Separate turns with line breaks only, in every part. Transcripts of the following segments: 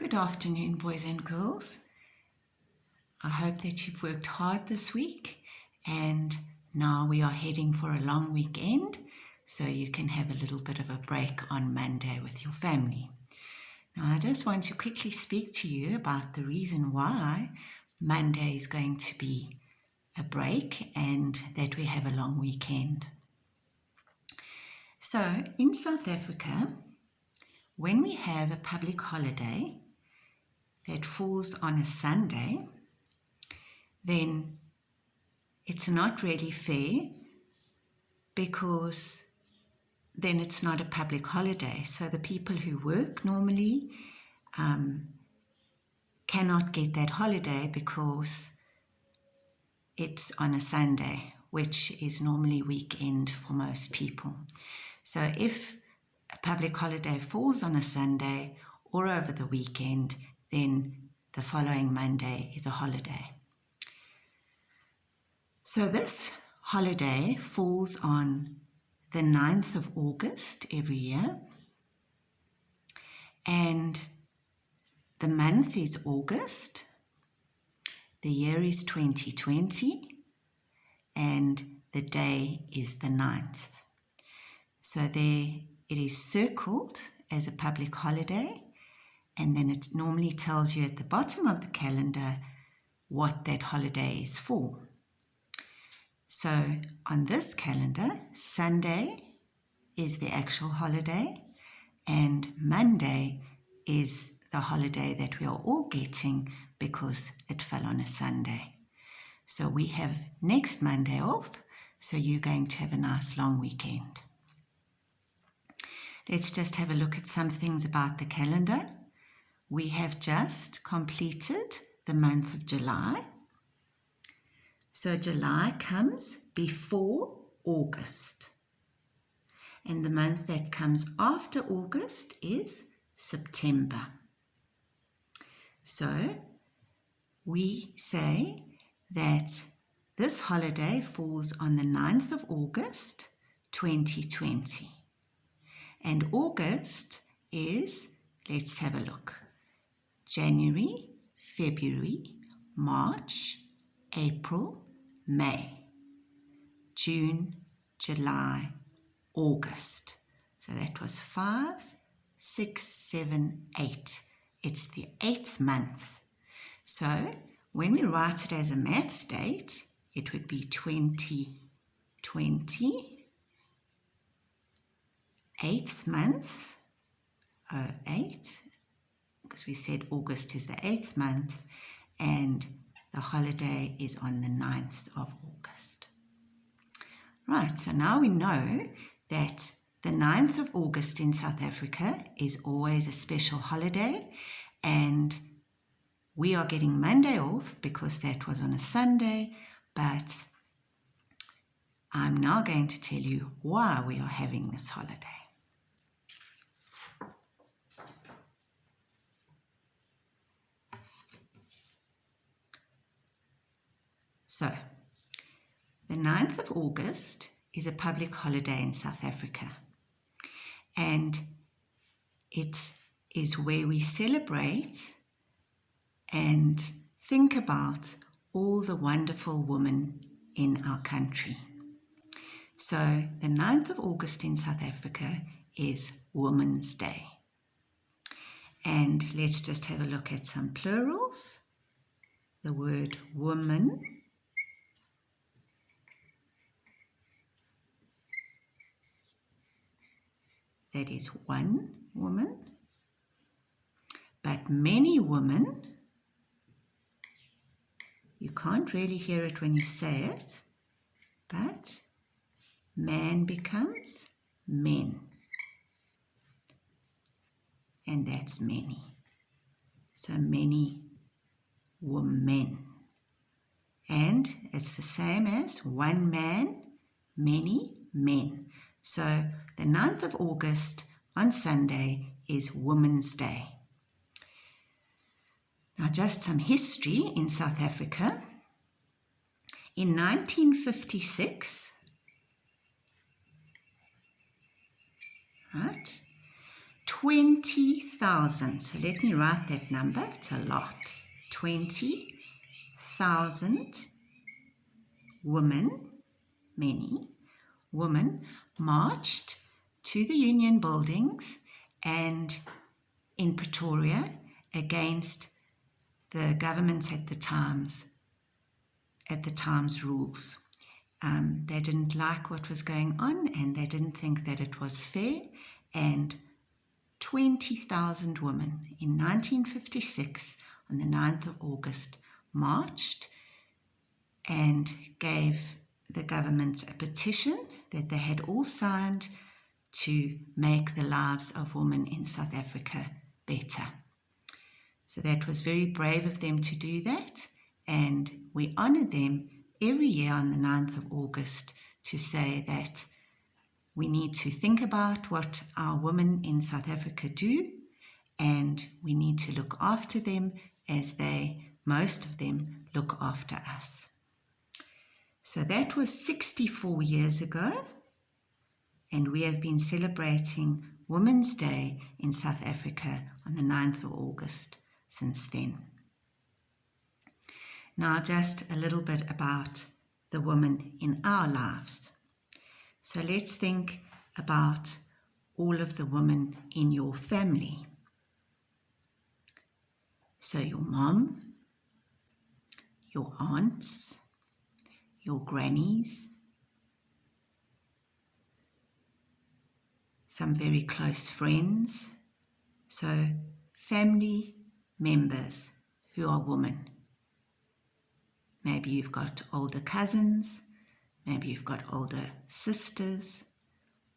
Good afternoon, boys and girls. I hope that you've worked hard this week and now we are heading for a long weekend so you can have a little bit of a break on Monday with your family. Now, I just want to quickly speak to you about the reason why Monday is going to be a break and that we have a long weekend. So, in South Africa, when we have a public holiday that falls on a Sunday, then it's not really fair because then it's not a public holiday. So the people who work normally cannot get that holiday because it's on a Sunday, which is normally weekend for most people. So if a public holiday falls on a Sunday or over the weekend, then the following Monday is a holiday. So this holiday falls on the 9th of August every year, and the month is August, the year is 2020, and the day is the 9th. So there it is circled as a public holiday, and then it normally tells you at the bottom of the calendar what that holiday is for. So on this calendar, Sunday is the actual holiday and Monday is the holiday that we are all getting because it fell on a Sunday. So we have next Monday off, so you're going to have a nice long weekend. Let's just have a look at some things about the calendar. We have just completed the month of July. So July comes before August. And the month that comes after August is September. So we say that this holiday falls on the 9th of August, 2020. And August is, let's have a look, January, February, March, April, May, June, July, August. So that was 5, 6, 7, 8. It's the 8th month. So when we write it as a maths date, it would be 2020, 8th month, 8, because we said August is the 8th month, and the holiday is on the 9th of August. Right, so now we know that the 9th of August in South Africa is always a special holiday, and we are getting Monday off because that was on a Sunday, but I'm now going to tell you why we are having this holiday. So, the 9th of August is a public holiday in South Africa, and it is where we celebrate and think about all the wonderful women in our country. So the 9th of August in South Africa is Women's Day. And let's just have a look at some plurals. The word woman, that is one woman, but many women, you can't really hear it when you say it, but man becomes men, and that's many. So many women. And it's the same as one man, many men. So the 9th of August on Sunday is Women's Day. Now just some history in South Africa. In 1956, 20,000. So let me write that number. It's a lot. 20,000 women, many women, marched to the Union buildings and in Pretoria against the government at the time's rules. They didn't like what was going on and they didn't think that it was fair, and 20,000 women in 1956 on the 9th of August marched and gave the government a petition that they had all signed to make the lives of women in South Africa better. So that was very brave of them to do that, and we honour them every year on the 9th of August to say that we need to think about what our women in South Africa do, and we need to look after them as most of them, look after us. So that was 64 years ago, and we have been celebrating Women's Day in South Africa on the 9th of August since then. Now just a little bit about the women in our lives. So let's think about all of the women in your family. So your mom, your aunts, your grannies, some very close friends. So family members who are women. Maybe you've got older cousins, maybe you've got older sisters.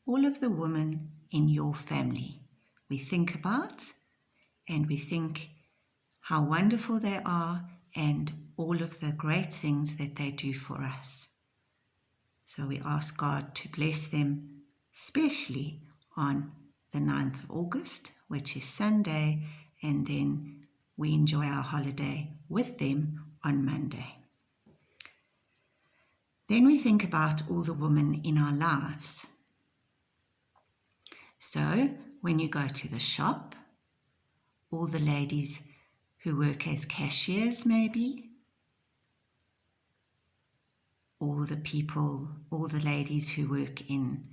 All of the women in your family we think about, and we think how wonderful they are and all of the great things that they do for us. So we ask God to bless them, especially on the 9th of August, which is Sunday, and then we enjoy our holiday with them on Monday. Then we think about all the women in our lives. So when you go to the shop, all the ladies who work as cashiers maybe, all the ladies who work in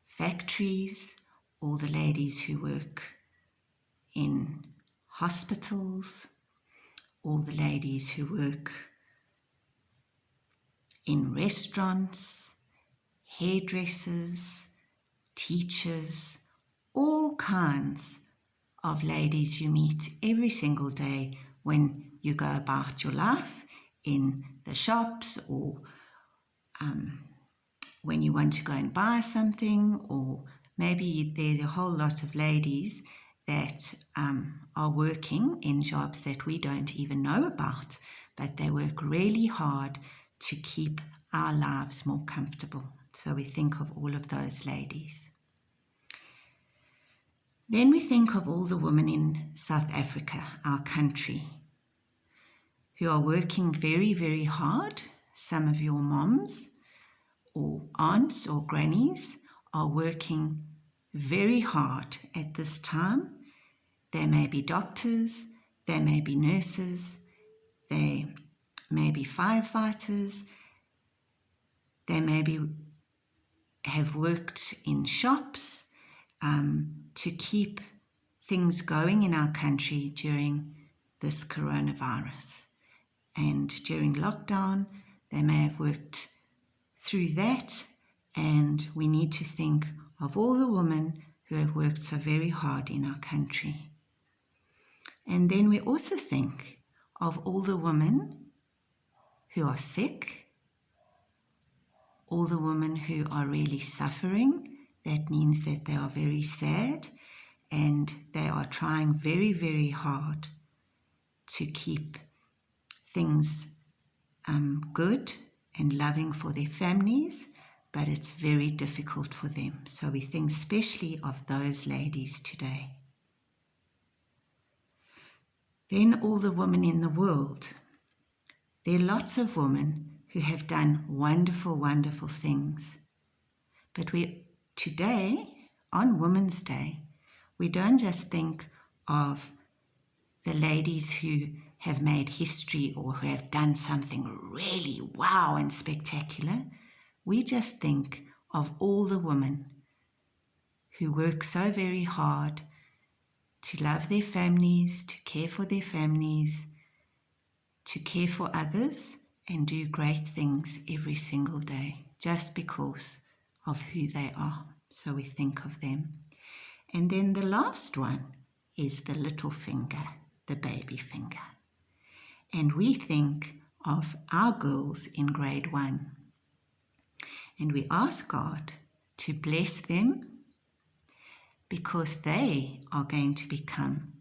factories, all the ladies who work in hospitals, all the ladies who work in restaurants, hairdressers, teachers, all kinds of ladies you meet every single day when you go about your life in the shops, or when you want to go and buy something, or maybe there's a whole lot of ladies that are working in jobs that we don't even know about, but they work really hard to keep our lives more comfortable. So we think of all of those ladies. Then we think of all the women in South Africa, our country, who are working very, very hard. Some of your moms or aunts or grannies are working very hard at this time. They may be doctors, they may be nurses, they may be firefighters, they maybe have worked in shops to keep things going in our country during this coronavirus. And during lockdown, they may have worked through that, and we need to think of all the women who have worked so very hard in our country. And then we also think of all the women who are sick, all the women who are really suffering. That means that they are very sad and they are trying very, very hard to keep things good and loving for their families, but it's very difficult for them. So we think especially of those ladies today. Then all the women in the world. There are lots of women who have done wonderful, wonderful things. But today, on Women's Day, we don't just think of the ladies who have made history or who have done something really wow and spectacular. We just think of all the women who work so very hard to love their families, to care for their families, to care for others, and do great things every single day, just because of who they are. So we think of them. And then the last one is the little finger, the baby finger. And we think of our girls in grade 1. And we ask God to bless them because they are going to become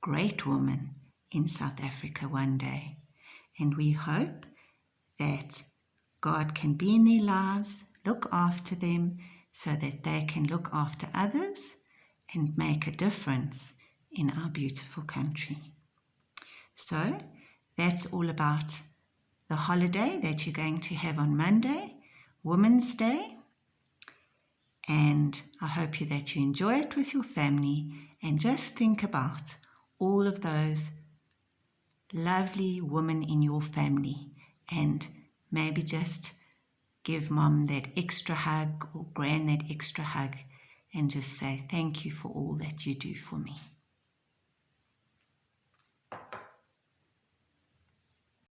great women in South Africa one day. And we hope that God can be in their lives, look after them so that they can look after others and make a difference in our beautiful country. So that's all about the holiday that you're going to have on Monday, Women's Day. And I hope that you enjoy it with your family and just think about all of those lovely women in your family and maybe just give mom that extra hug or gran that extra hug and just say thank you for all that you do for me.